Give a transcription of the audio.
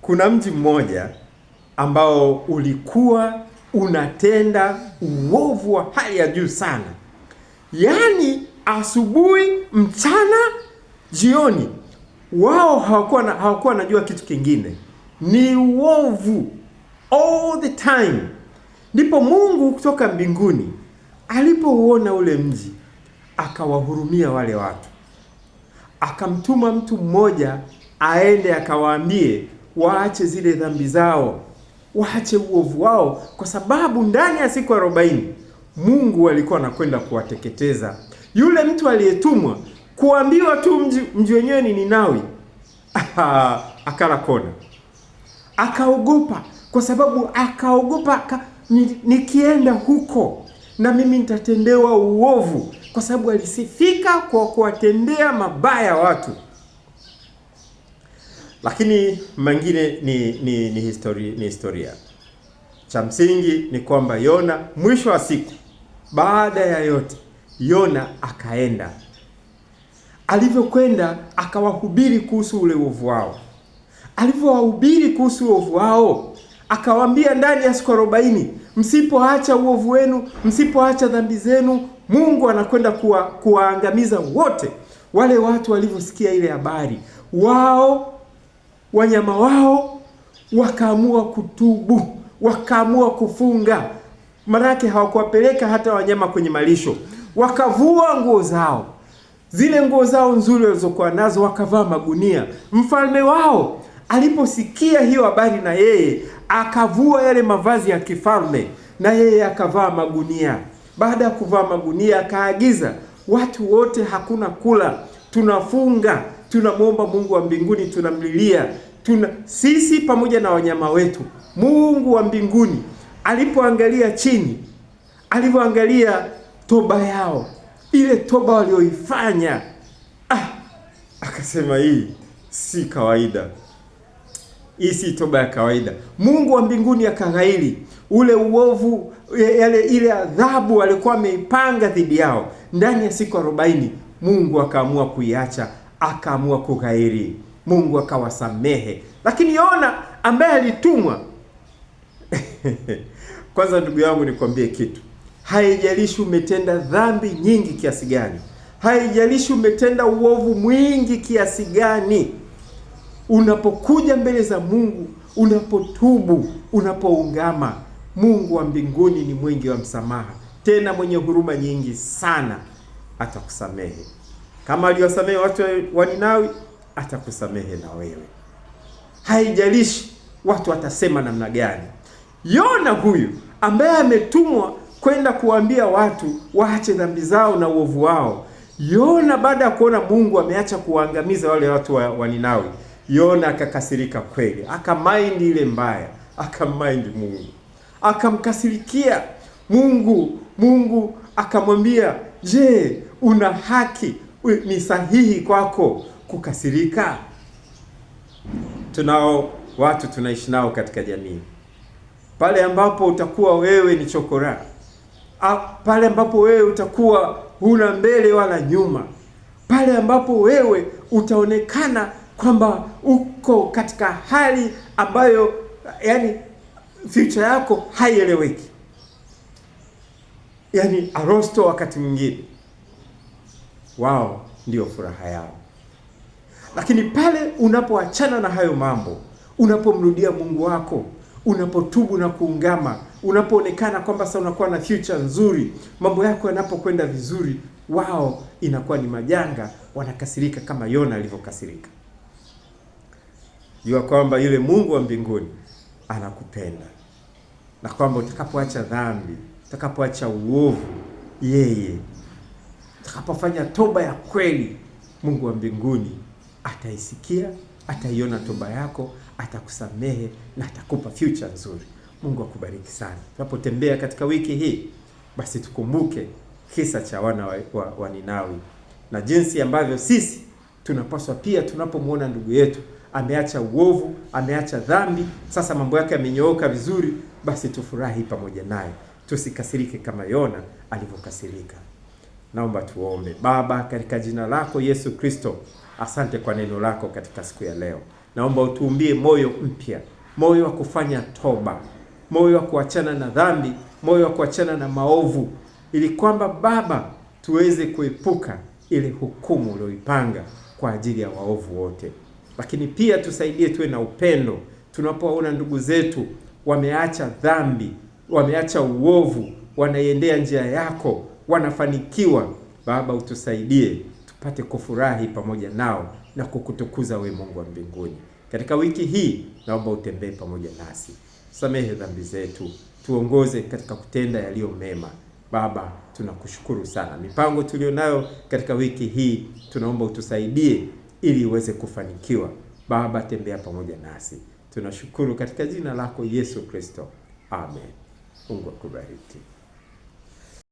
Kuna mji mmoja ambao ulikuwa unatenda uovu wa hali ya juu sana. Yaani asubuhi, mchana, jioni, wao hawakuwa wanajua kitu kingine. Ni uovu all the time. Ndipo Mungu kutoka mbinguni alipouona ule mji, akawahurumia wale watu. Akamtuma mtu mmoja aende akawaambie waache zile dhambi zao, waache uovu wao, kwa sababu ndani ya siku 40 Mungu alikuwa anakwenda kuwateketeza. Yule mtu aliyetumwa kuambiwa tu mji wenyewe ni Ninawi, akala kona, akaogopa, kwa sababu akaogopa nikienda huko na mimi nitatendewa uovu, kwa sababu alisifika kwa kuwatendea mabaya watu. Lakini mengine ni historia. Cha msingi ni kwamba Yona, mwisho wa siku, baada ya yote, Yona akaenda. Alivyokwenda akawahubiri kuhusu ule uovu wao. Alivyowahubiri kuhusu uovu wao, akawaambia ndani ya siku 40, msipoacha uovu wenu, msipoacha dhambi zenu, Mungu anakwenda kuwaangamiza wote. Wale watu walivyosikia ile habari, wanyama wao wakaamua kutubu, wakaamua kufunga. Manake hawakuwapeleka hata wanyama kwenye malisho. Wakavua nguo zao, zile nguo zao nzuri walizokuwa nazo, wakavaa magunia. Mfalme wao aliposikia hiyo habari, na yeye akavua yale mavazi ya kifalme, na yeye akavaa magunia. Baada ya kuvaa magunia, akaagiza watu wote, hakuna kula, tunafunga, tunamwomba Mungu wa mbinguni, tunamlilia, sisi pamoja na wanyama wetu. Mungu wa mbinguni alipoangalia chini, alivyoangalia toba yao, ile toba walioifanya, akasema hii si kawaida. Hii si toba ya kawaida. Mungu wa mbinguni akaghairi ule uovu, ile adhabu alikuwa ameipanga dhidi yao. Ndani ya siku 40 Mungu akaamua kuiacha, akaamua kughairi. Mungu akawasamehe. Lakini Yona ambaye alitumwa kwanza, ndugu yangu, nikwambie kitu. Haijalishi umetenda dhambi nyingi kiasi gani, haijalishi umetenda uovu mwingi kiasi gani, unapokuja mbele za Mungu, unapotubu, unapoungama, Mungu wa mbinguni ni mwingi wa msamaha, tena mwenye huruma nyingi sana. Atakusamehe kama aliwasamehe watu wa Ninawi, atakusamehe na wewe. Haijalishi watu watasema namna gani. Yona huyu ambaye ametumwa kwenda kuambia watu waache dhambi zao na uovu wao, Yona baada ya kuona Mungu ameacha kuwaangamiza wale watu wa Ninawi, Yona akakasirika kweli, akamind ile mbaya, akamind Mungu, akamkasirikia Mungu. Mungu akamwambia, je, una haki, ni sahihi kwako kukasirika? Tunao watu tunaishi nao katika jamii. Pale ambapo utakuwa wewe ni chokora, pale ambapo wewe utakuwa huna mbele wala nyuma, pale ambapo wewe utaonekana kwamba uko katika hali ambayo yani future yako haieleweki, yani arosto, wakati mwingine wao ndio furaha yao. Lakini pale unapoachana na hayo mambo, unapomrudia Mungu wako, unapotubu na kuungama, unapoonekana kwamba sasa unakuwa na future nzuri, mambo yako yanapokwenda vizuri, wao inakuwa ni majanga, wanakasirika kama Yona alivyokasirika. Jua kwamba yule Mungu wa mbinguni anakupenda, na kwamba utakapoacha dhambi, utakapoacha uovu, yeye utakapofanya toba ya kweli, Mungu wa mbinguni ataisikia, ataiona toba yako, atakusamehe na atakupa future nzuri. Mungu akubariki sana. Tunapotembea katika wiki hii, basi tukumbuke kisa cha wana wa Ninawi, na jinsi ambavyo sisi tunapaswa pia, tunapomwona ndugu yetu ameacha uovu, ameacha dhambi, sasa mambo yake yamenyooka vizuri, basi tufurahi pamoja naye, tusikasirike kama Yona alivyokasirika. Naomba tuombe. Baba, katika jina lako Yesu Kristo, Asante kwa neno lako katika siku ya leo. Naomba utuumbie moyo mpya, moyo wa kufanya toba, moyo wa kuachana na dhambi, moyo wa kuachana na maovu, ili kwamba Baba tuweze kuepuka ile hukumu ulioipanga kwa ajili ya waovu wote. Lakini pia tusaidie tuwe na upendo tunapoona ndugu zetu wameacha dhambi, wameacha uovu, wanaiendea njia yako, wanafanikiwa. Baba, utusaidie tupate kufurahi pamoja nao na kukutukuza we Mungu wa mbinguni. Katika wiki hii naomba utembee pamoja nasi. Samehe dhambi zetu, tuongoze katika kutenda yaliyo mema. Baba, tunakushukuru sana. Mipango tulionayo katika wiki hii tunaomba utusaidie ili iweze kufanikiwa. Baba, tembea pamoja nasi. Tunashukuru katika jina lako Yesu Kristo. Amen. Mungu akubariki.